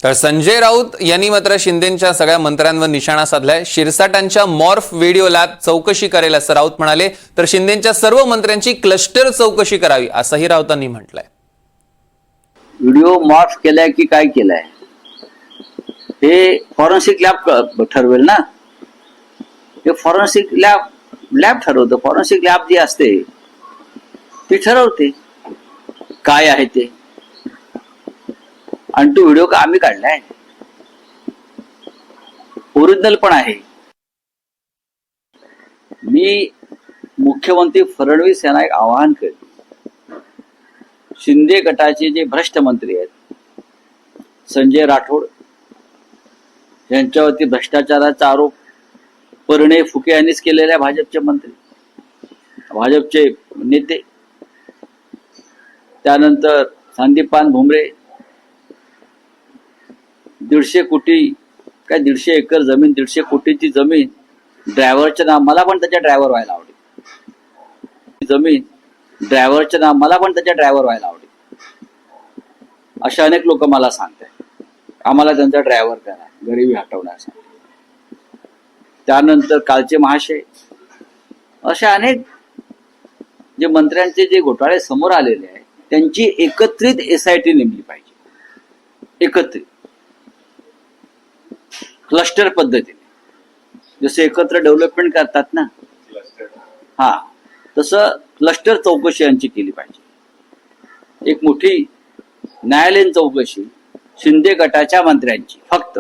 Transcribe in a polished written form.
तर संजय राऊत यांनी मात्र शिंदेंच्या सगळ्या मंत्र्यांवर निशाणा साधलाय। शिरसाटांच्या मॉर्फ व्हिडिओ लॅब चौकशी करेल असं राऊत म्हणाले, तर शिंदेंच्या सर्व मंत्र्यांची क्लस्टर चौकशी करावी असंही राऊतांनी म्हटलंय। व्हिडिओ मॉर्फ केलाय की काय केलाय हे फॉरेन्सिक लॅब ठरवेल ना। हे फॉरेन्सिक लॅब ठरवतं। फॉरेन्सिक लॅब जी असते ती ठरवते काय आहे ते। आणि तो व्हिडिओ का आम्ही काढलाय, ओरिजिनल पण आहे। मी मुख्यमंत्री फडणवीस यांना एक आवाहन करेन, शिंदे गटाचे जे भ्रष्ट मंत्री आहेत संजय राठोड यांच्यावरती भ्रष्टाचाराचा आरोप परिणय फुके यांनीच केलेले, भाजपचे मंत्री, भाजपचे नेते, त्यानंतर संदीपान भुमरे 150 कोटी काय 150 एकर जमीन, 150 कोटीची जमीन ड्रायव्हरच्या नाव, मला पण त्याच्या ड्रायव्हर व्हायला आवडेल। जमीन ड्रायव्हरच्या नाव, मला पण त्याच्या ड्रायव्हर व्हायला आवडेल। अशा अनेक लोक मला सांगतात आम्हाला त्यांचा ड्रायव्हर करा, गरिबी हटवण्यासाठी। त्यानंतर कालचे महाशय, अशा अनेक जे मंत्र्यांचे जे घोटाळे समोर आलेले आहेत त्यांची एकत्रित SIT नेमली पाहिजे। एकत्रित क्लस्टर पद्धतीने, जसे एकत्र डेव्हलपमेंट करतात ना, हा तसं क्लस्टर चौकशी यांची केली पाहिजे। एक मोठी न्यायालयीन चौकशी शिंदे गटाच्या मंत्र्यांची फक्त